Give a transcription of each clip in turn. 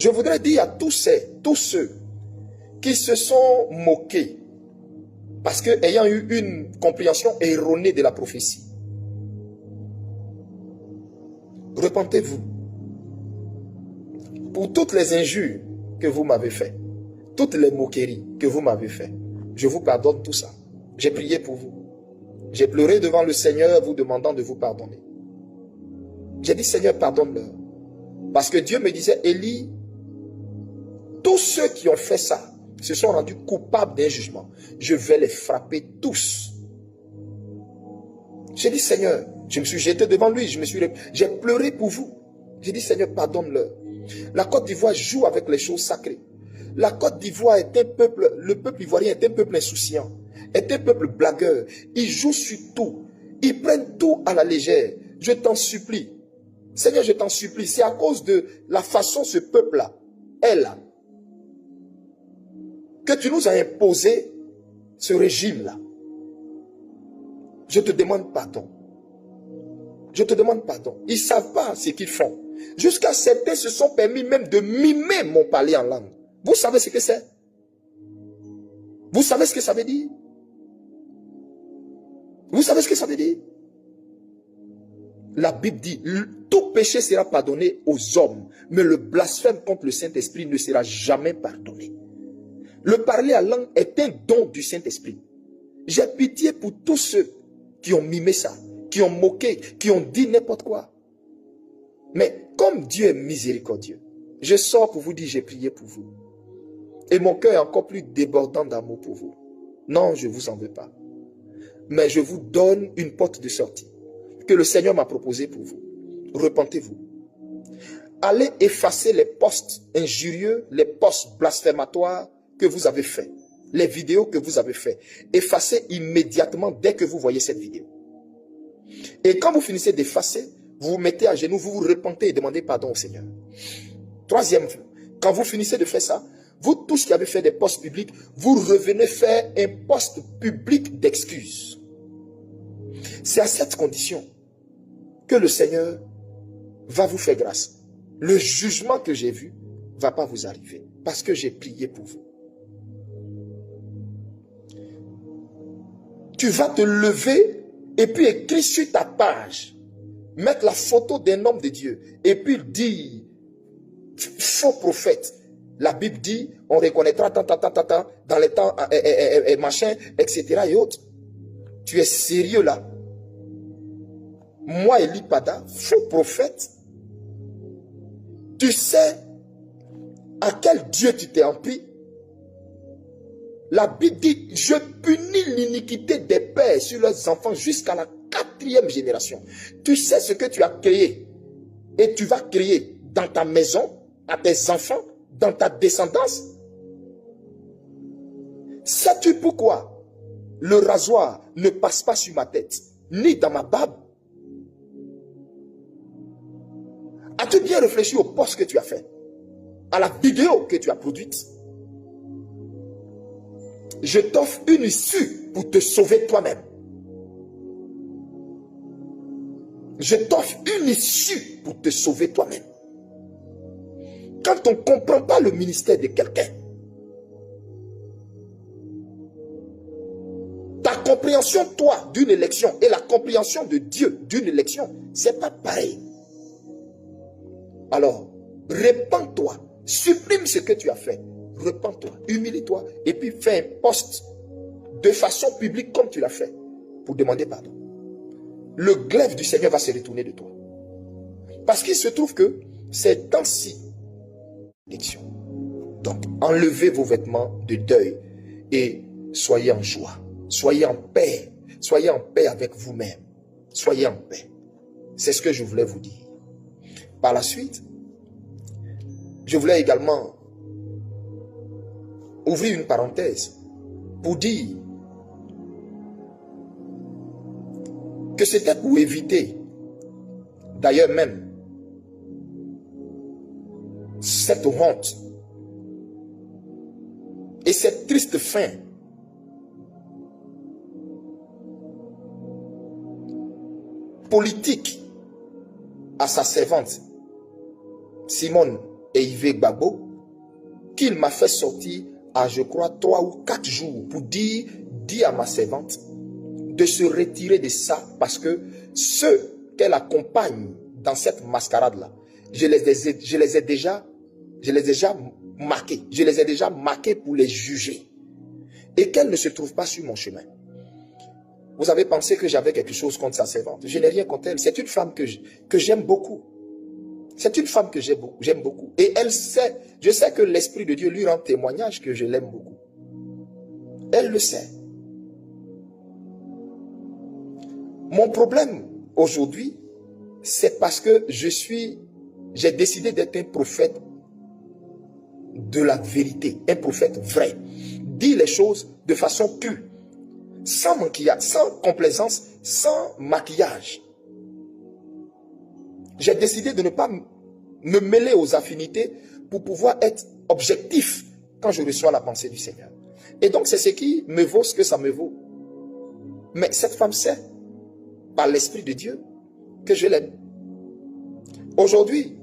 Je voudrais dire à tous ceux qui se sont moqués parce que ayant eu une compréhension erronée de la prophétie, repentez-vous pour toutes les injures que vous m'avez faites, toutes les moqueries que vous m'avez faites. Je vous pardonne tout ça. J'ai prié pour vous. J'ai pleuré devant le Seigneur vous demandant de vous pardonner. J'ai dit, Seigneur, pardonne-leur. Parce que Dieu me disait, Élie, tous ceux qui ont fait ça se sont rendus coupables d'un jugement. Je vais les frapper tous. J'ai dit, Seigneur, je me suis jeté devant lui, j'ai pleuré pour vous. J'ai dit, Seigneur, pardonne-leur. La Côte d'Ivoire joue avec les choses sacrées. La Côte d'Ivoire est un peuple, le peuple ivoirien est un peuple insouciant, est un peuple blagueur. Ils jouent sur tout. Ils prennent tout à la légère. Je t'en supplie. Seigneur, je t'en supplie. C'est à cause de la façon ce peuple-là est là que tu nous as imposé ce régime-là. Je te demande pardon. Je te demande pardon. Ils ne savent pas ce qu'ils font. Jusqu'à certains se sont permis même de mimer mon parler en langue. Vous savez ce que c'est? Vous savez ce que ça veut dire? Vous savez ce que ça veut dire? La Bible dit, tout péché sera pardonné aux hommes, mais le blasphème contre le Saint-Esprit ne sera jamais pardonné. Le parler en langue est un don du Saint-Esprit. J'ai pitié pour tous ceux qui ont mimé ça, qui ont moqué, qui ont dit n'importe quoi. Mais comme Dieu est miséricordieux, je sors pour vous dire, j'ai prié pour vous. Et mon cœur est encore plus débordant d'amour pour vous. Non, je ne vous en veux pas. Mais je vous donne une porte de sortie que le Seigneur m'a proposée pour vous. Repentez-vous. Allez effacer les posts injurieux, les posts blasphématoires que vous avez faits, les vidéos que vous avez faites. Effacez immédiatement dès que vous voyez cette vidéo. Et quand vous finissez d'effacer, vous vous mettez à genoux, vous vous repentez et demandez pardon au Seigneur. Troisième, quand vous finissez de faire ça, vous tous qui avez fait des posts publics, vous revenez faire un post public d'excuses. C'est à cette condition que le Seigneur va vous faire grâce. Le jugement que j'ai vu ne va pas vous arriver parce que j'ai prié pour vous. Tu vas te lever et puis écrire sur ta page, mettre la photo d'un homme de Dieu et puis dire, faux prophète. La Bible dit, on reconnaîtra dans les temps, machin, etc. et autres. Tu es sérieux là? Moi, Élie Pada, faux prophète, tu sais à quel Dieu tu t'es empris? La Bible dit, je punis l'iniquité des pères sur leurs enfants jusqu'à la 4e génération. Tu sais ce que tu as créé et tu vas créer dans ta maison, à tes enfants, dans ta descendance. Sais-tu pourquoi le rasoir ne passe pas sur ma tête, ni dans ma barbe? As-tu bien réfléchi au post que tu as fait, à la vidéo que tu as produite? Je t'offre une issue pour te sauver toi-même. Je t'offre une issue pour te sauver toi-même. Quand on ne comprend pas le ministère de quelqu'un, ta compréhension, toi, d'une élection et la compréhension de Dieu d'une élection, c'est pas pareil. Alors, repens-toi, supprime ce que tu as fait, repens-toi, humilie-toi et puis fais un post de façon publique comme tu l'as fait pour demander pardon. Le glaive du Seigneur va se retourner de toi. Parce qu'il se trouve que c'est temps-ci l'élection. Donc, enlevez vos vêtements de deuil et soyez en joie, soyez en paix avec vous-même, soyez en paix. C'est ce que je voulais vous dire. Par la suite, je voulais également ouvrir une parenthèse pour dire que c'était pour éviter, d'ailleurs même, cette honte et cette triste fin politique à sa servante Simone et Yves Gbagbo, qu'il m'a fait sortir à, je crois, 3 ou 4 jours pour dire à ma servante de se retirer de ça, parce que ceux qu'elle accompagne dans cette mascarade-là, je les ai déjà marqués. Je les ai déjà marqués pour les juger. Et qu'elle ne se trouve pas sur mon chemin. Vous avez pensé que j'avais quelque chose contre sa servante. Je n'ai rien contre elle. C'est une femme que j'aime beaucoup. C'est une femme que j'aime beaucoup. Et elle sait, je sais que l'Esprit de Dieu lui rend témoignage que je l'aime beaucoup. Elle le sait. Mon problème aujourd'hui, c'est parce que j'ai décidé d'être un prophète de la vérité, un prophète vrai. Dire les choses de façon pure, sans maquillage, sans complaisance, sans maquillage. J'ai décidé de ne pas me mêler aux affinités pour pouvoir être objectif quand je reçois la pensée du Seigneur. Et donc c'est ce qui me vaut ce que ça me vaut. Mais cette femme sait, par l'Esprit de Dieu, que je l'aime. Aujourd'hui,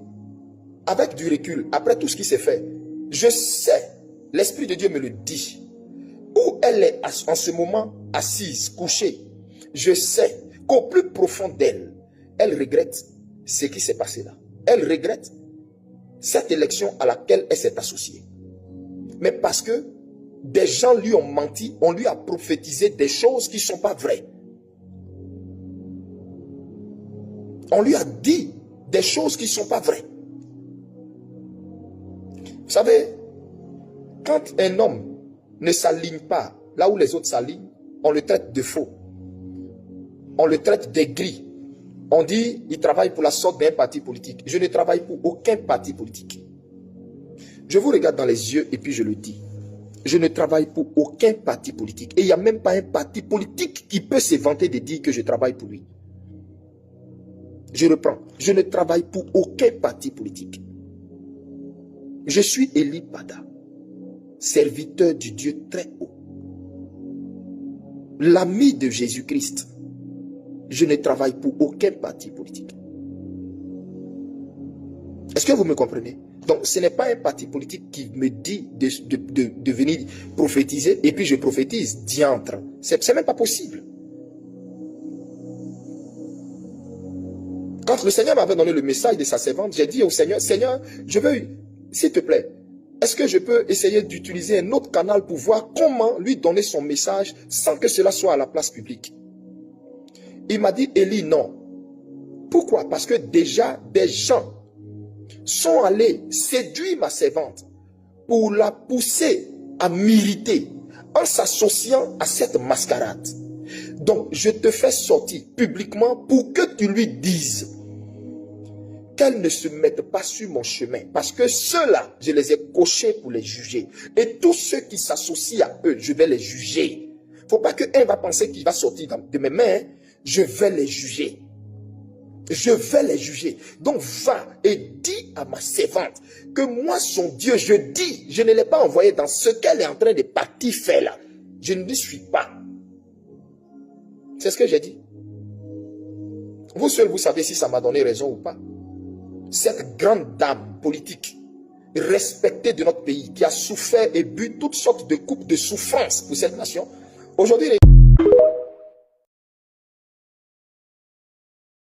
avec du recul, après tout ce qui s'est fait, je sais, l'Esprit de Dieu me le dit, où elle est en ce moment assise, couchée. Je sais qu'au plus profond d'elle, elle regrette ce qui s'est passé là. Elle regrette cette élection à laquelle elle s'est associée. Mais parce que des gens lui ont menti, on lui a prophétisé des choses qui ne sont pas vraies. On lui a dit des choses qui ne sont pas vraies. Vous savez, quand un homme ne s'aligne pas là où les autres s'alignent, on le traite de faux. On le traite d'aigri. On dit, il travaille pour la sorte d'un parti politique. Je ne travaille pour aucun parti politique. Je vous regarde dans les yeux et puis je le dis. Je ne travaille pour aucun parti politique. Et il n'y a même pas un parti politique qui peut se vanter de dire que je travaille pour lui. Je reprends. Je ne travaille pour aucun parti politique. Je suis Élie Bada, serviteur du Dieu très haut. L'ami de Jésus-Christ. Je ne travaille pour aucun parti politique. Est-ce que vous me comprenez? Donc, ce n'est pas un parti politique qui me dit de venir prophétiser et puis je prophétise, diantre. C'est même pas possible. Quand le Seigneur m'avait donné le message de sa servante, j'ai dit au Seigneur, Seigneur, je veux, s'il te plaît, est-ce que je peux essayer d'utiliser un autre canal pour voir comment lui donner son message sans que cela soit à la place publique? Il m'a dit, Élie, non. Pourquoi? Parce que déjà, des gens sont allés séduire ma servante pour la pousser à m'irriter en s'associant à cette mascarade. Donc, je te fais sortir publiquement pour que tu lui dises qu'elle ne se mette pas sur mon chemin. Parce que ceux-là, je les ai cochés pour les juger. Et tous ceux qui s'associent à eux, je vais les juger. Il ne faut pas qu'elle va penser qu'il va sortir de mes mains. Je vais les juger. Je vais les juger. Donc va et dis à ma servante que moi, son Dieu, je ne l'ai pas envoyé dans ce qu'elle est en train de partir faire là. Je ne lui suis pas. C'est ce que j'ai dit. Vous seul, vous savez si ça m'a donné raison ou pas. Cette grande dame politique, respectée de notre pays, qui a souffert et bu toutes sortes de coupes de souffrance pour cette nation, aujourd'hui,